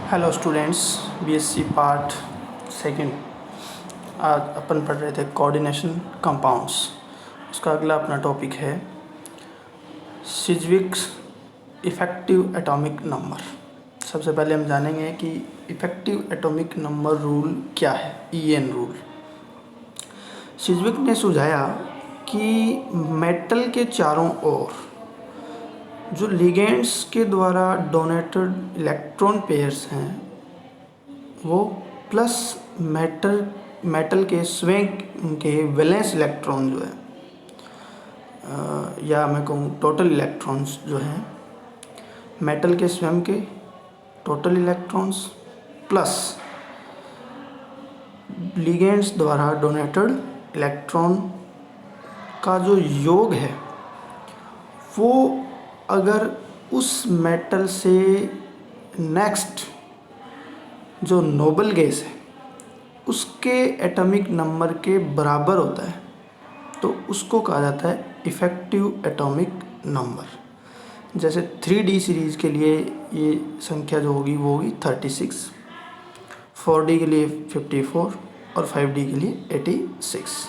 Hello students, BSc part second. आज अपन पढ़ रहे थे कोऑर्डिनेशन कंपाउंड्स। उसका अगला अपना टॉपिक है सिज्विक्स इफ़ेक्टिव एटॉमिक नंबर। सबसे पहले हम जानेंगे कि इफ़ेक्टिव एटॉमिक नंबर रूल क्या है, ईएन रूल। सिज्विक ने सुझाया कि मेटल के चारों ओर जो लिगेंड्स के द्वारा डोनेटेड इलेक्ट्रॉन पेयर्स हैं वो प्लस मेटल के स्वयं के वैलेंस इलेक्ट्रॉन जो है या मैं कहूँ टोटल इलेक्ट्रॉन्स जो हैं, मेटल के स्वयं के टोटल इलेक्ट्रॉन्स प्लस लिगेंड्स द्वारा डोनेटेड इलेक्ट्रॉन का जो योग है वो अगर उस मेटल से नेक्स्ट जो नोबल गैस है उसके एटॉमिक नंबर के बराबर होता है तो उसको कहा जाता है इफ़ेक्टिव एटॉमिक नंबर। जैसे 3D सीरीज़ के लिए ये संख्या जो होगी वो होगी 36, 4D के लिए 54 और 5D के लिए 86।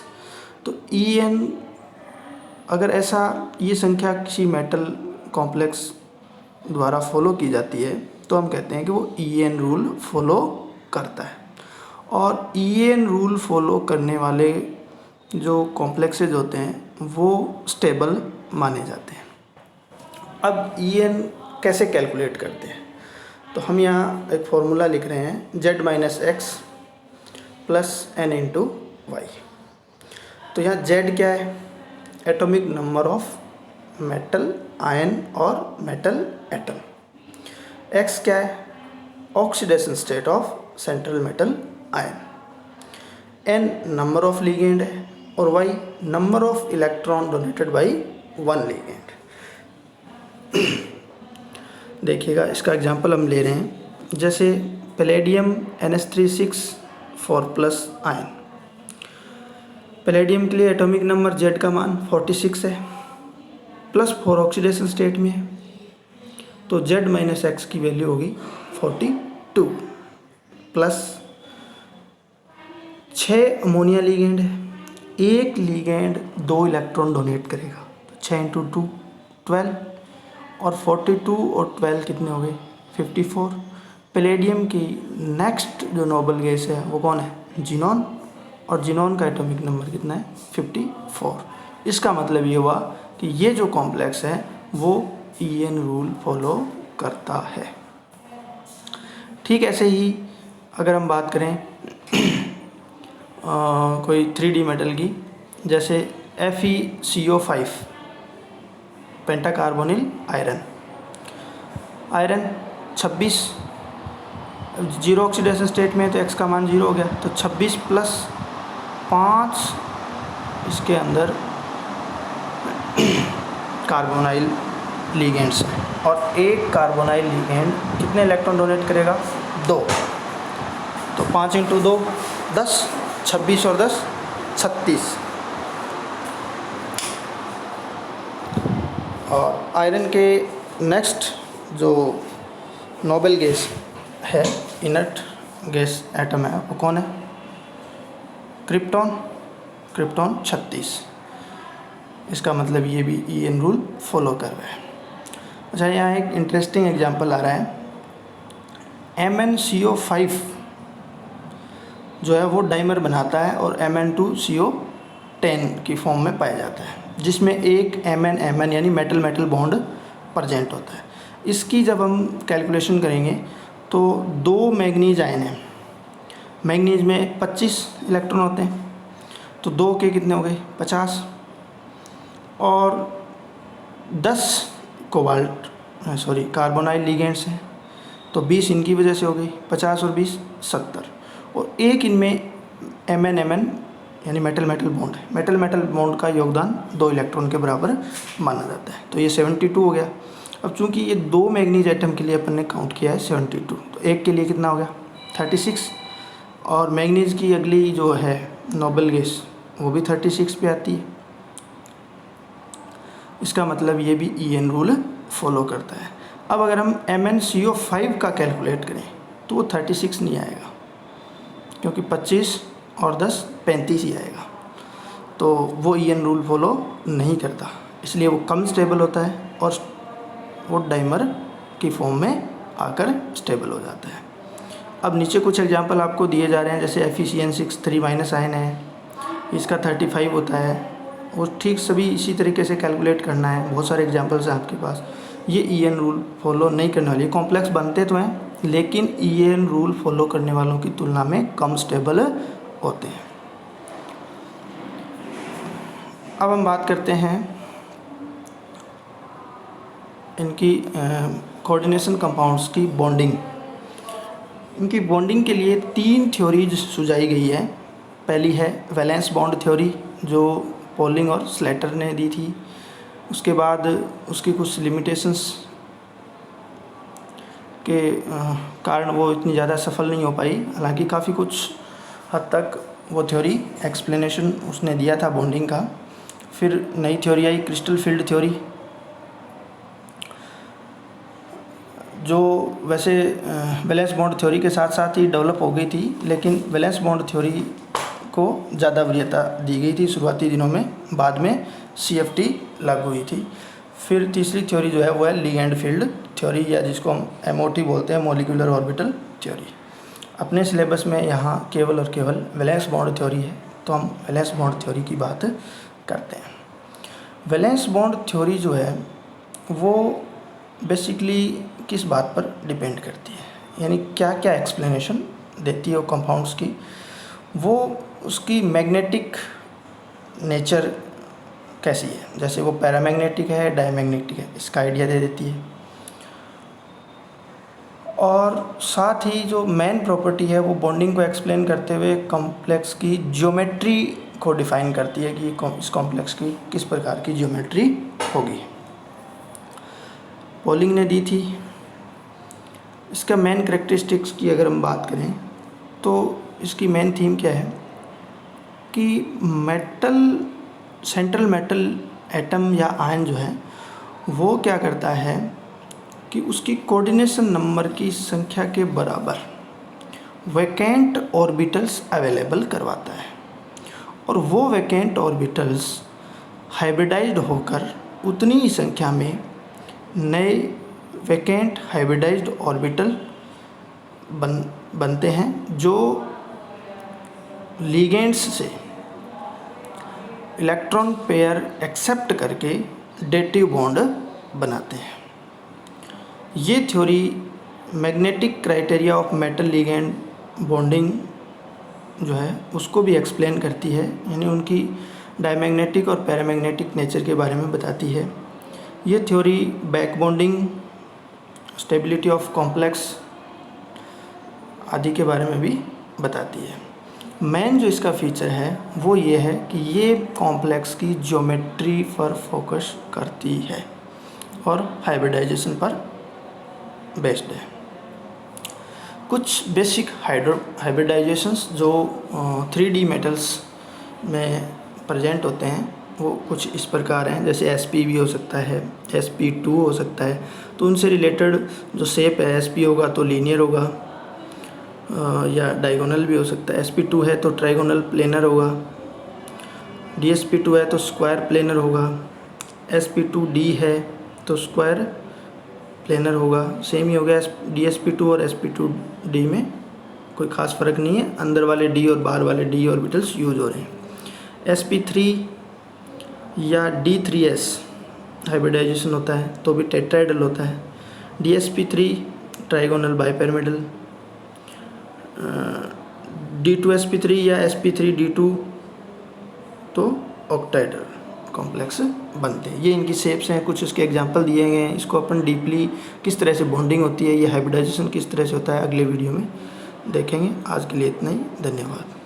तो EN अगर ऐसा ये संख्या किसी मेटल कॉम्प्लेक्स द्वारा फॉलो की जाती है तो हम कहते हैं कि वो EN रूल फॉलो करता है। और EN रूल फॉलो करने वाले जो कॉम्प्लेक्सेज होते हैं वो स्टेबल माने जाते हैं। अब EN कैसे कैलकुलेट करते हैं, तो हम यहाँ एक फॉर्मूला लिख रहे हैं Z-X plus N into Y. तो यहाँ Z क्या है, atomic number of metal ion और मेटल एटम। X क्या है, oxidation state of central metal ion. N number of ligand है और Y number of electron donated by one ligand. देखिएगा, इसका एग्जांपल हम ले रहे हैं। जैसे palladium NH3 4 plus ion. Palladium के लिए एटॉमिक नंबर Z का मान 46 है, प्लस 4 ऑक्सीडेशन स्टेट में है तो Z-X की वैल्यू होगी 42, प्लस 6 अमोनिया लिगेंड है। एक लिगेंड 2 इलेक्ट्रॉन डोनेट करेगा तो 6 इंटू 2 12 और 42 और 12 कितने हो गए 54। पैलेडियम की नेक्स्ट जो नोबल गैस है वो कौन है, जिनॉन, और जिनॉन का एटॉमिक नंबर कितना है 54। इसका मतलब ये हुआ कि ये जो कॉम्प्लेक्स है वो EN रूल फॉलो करता है। ठीक ऐसे ही अगर हम बात करें कोई 3D मेटल की, जैसे FeCO5 pentacarbonyl iron 26 zero oxidation state में है तो X का मान 0 हो गया तो 26 प्लस 5 इसके अंदर कार्बोनाइल लिगेंड्स और एक कार्बोनाइल लिगेंड कितने इलेक्ट्रॉन डोनेट करेगा 2। तो 5 इंटू 2 10, 26 और 10 36। और आयरन के नेक्स्ट जो नोबल गैस है, इनर्ट गैस एटम है, वो कौन है, क्रिप्टॉन 36। इसका मतलब ये भी EN रूल फॉलो कर रहा है। अच्छा, यहाँ एक इंटरेस्टिंग एग्जांपल आ रहा है। MnCO5 जो है वो डाइमर बनाता है और Mn2CO10 की फॉर्म में पाया जाता है, जिसमें एक Mn यानी मेटल बॉन्ड प्रेजेंट होता है। इसकी जब हम कैलकुलेशन करेंगे तो 2 मैग्नीज आयन हैं। मैग्नीज में 25 इलेक्ट्रॉन होते हैं तो 2 के कितने हो गए 50 और 10 कार्बोनाइल लिगेंड्स हैं तो 20 इनकी वजह से हो गई 50 और 20 70 और एक इनमें Mn यानी मेटल बॉन्ड है। मेटल बॉन्ड का योगदान 2 इलेक्ट्रॉन के बराबर माना जाता है तो ये 72 हो गया। अब चूंकि ये 2 मैग्नीज एटम के लिए अपन ने काउंट किया है 72 तो एक के लिए कितना हो गया 36 और मैग्नीज की अगली जो है नोबल गैस वो भी 36 पे आती है। इसका मतलब ये भी EN रूल फॉलो करता है। अब अगर हम MnCO5 का कैलकुलेट करें तो वो 36 नहीं आएगा, क्योंकि 25 और 10 35 ही आएगा। तो वो ईएन रूल फॉलो नहीं करता, इसलिए वो कम स्टेबल होता है और वो डाइमर की फॉर्म में आकर स्टेबल हो जाता है। अब नीचे कुछ एग्जांपल आपको दिए जा रहे हैं, जैसे FeCN6 3- आयन है, इसका 35 होता है, वो ठीक सभी इसी तरीके से कैलकुलेट करना है। बहुत सारे एग्जांपल्स हैं आपके पास। ये ईएन रूल फॉलो नहीं करने वाली, कॉम्प्लेक्स बनते तो हैं लेकिन ईएन रूल फॉलो करने वालों की तुलना में कम स्टेबल होते हैं। अब हम बात करते हैं इनकी कोऑर्डिनेशन कंपाउंड्स की बॉन्डिंग। इनकी बॉन्डिंग के लिए 3 थ्योरीज सुझाई गई है। पहली है वैलेंस बॉन्ड थ्योरी, जो पॉलिंग और स्लेटर ने दी थी। उसके बाद उसकी कुछ लिमिटेशंस के कारण वो इतनी ज़्यादा सफल नहीं हो पाई, हालांकि काफ़ी कुछ हद तक वो थ्योरी एक्सप्लेनेशन उसने दिया था बॉन्डिंग का। फिर नई थ्योरी आई क्रिस्टल फील्ड थ्योरी, जो वैसे वैलेंस बॉन्ड थ्योरी के साथ साथ ही डेवलप हो गई थी, लेकिन वैलेंस बॉन्ड थ्योरी को ज़्यादा वरीयता दी गई थी शुरुआती दिनों में, बाद में CFT लागू हुई थी। फिर तीसरी थ्योरी जो है वो है लिगैंड फील्ड थ्योरी, या जिसको हम MOT बोलते हैं, मॉलिक्यूलर ऑर्बिटल थ्योरी। अपने सिलेबस में यहाँ केवल और केवल वैलेंस बॉन्ड थ्योरी है, तो हम वैलेंस बॉन्ड थ्योरी की बात करते हैं। वैलेंस बॉन्ड थ्योरी जो है वो बेसिकली किस बात पर डिपेंड करती है, यानी क्या क्या एक्सप्लेनेशन देती है वो कंपाउंड्स की, वो उसकी मैग्नेटिक नेचर कैसी है, जैसे वो पैरामैग्नेटिक है, डायमैग्नेटिक है, इसका आइडिया दे देती है। और साथ ही जो मेन प्रॉपर्टी है वो बॉन्डिंग को एक्सप्लेन करते हुए कॉम्प्लेक्स की ज्योमेट्री को डिफाइन करती है कि इस कॉम्प्लेक्स की किस प्रकार की ज्योमेट्री होगी। पॉलिंग ने दी थी। इसका मेन कैरेक्टरिस्टिक्स की अगर हम बात करें तो इसकी मेन थीम क्या है कि मेटल, सेंट्रल मेटल एटम या आयन जो है वो क्या करता है कि उसकी कोऑर्डिनेशन नंबर की संख्या के बराबर वैकेंट ऑर्बिटल्स अवेलेबल करवाता है, और वो वैकेंट ऑर्बिटल्स हाइब्रिडाइज्ड होकर उतनी ही संख्या में नए वैकेंट हाइब्रिडाइज्ड ऑर्बिटल बनते हैं, जो लिगेंड्स से इलेक्ट्रॉन पेयर एक्सेप्ट करके डेटिव बॉन्ड बनाते हैं। ये theory magnetic criteria of metal ligand bonding जो है उसको भी एक्सप्लेन करती है, यानी उनकी डायमैग्नेटिक और पैरामैग्नेटिक नेचर के बारे में बताती है। ये theory back bonding, stability of complex आदि के बारे में भी बताती है। मेन जो इसका फीचर है वो ये है कि ये कॉम्प्लेक्स की ज्योमेट्री पर फोकस करती है और हाइब्रिडाइजेशन पर बेस्ड है। कुछ बेसिक हाइब्रिडाइजेशंस जो 3D मेटल्स में प्रेजेंट होते हैं वो कुछ इस प्रकार हैं, जैसे sp भी हो सकता है, sp2 हो सकता है। तो उनसे रिलेटेड जो शेप है, sp होगा तो लीनियर होगा या डायगोनल भी हो सकता है, sp2 है तो ट्राइगोनल प्लेनर होगा, dsp2 है तो स्क्वायर प्लेनर होगा, sp2d है तो स्क्वायर प्लेनर होगा। सेम ही हो गया, dsp2 और sp2d में कोई ख़ास फ़र्क नहीं है, अंदर वाले d और बाहर वाले d ऑर्बिटल्स यूज हो रहे हैं। sp3 या d3s हाइब्रिडाइजेशन होता है तो भी टेट्राहेड्रल होता है, dsp3 ट्राइगोनल बाइपिरामिडल, d2sp3 या sp3d2 तो ऑक्टाहेड्रल कॉम्प्लेक्स बनते हैं। ये इनकी शेप्स हैं, कुछ इसके एग्जांपल दिए गए हैं। इसको अपन डीपली किस तरह से बॉन्डिंग होती है, ये हाइब्रिडाइजेशन किस तरह से होता है, अगले वीडियो में देखेंगे। आज के लिए इतना ही, धन्यवाद।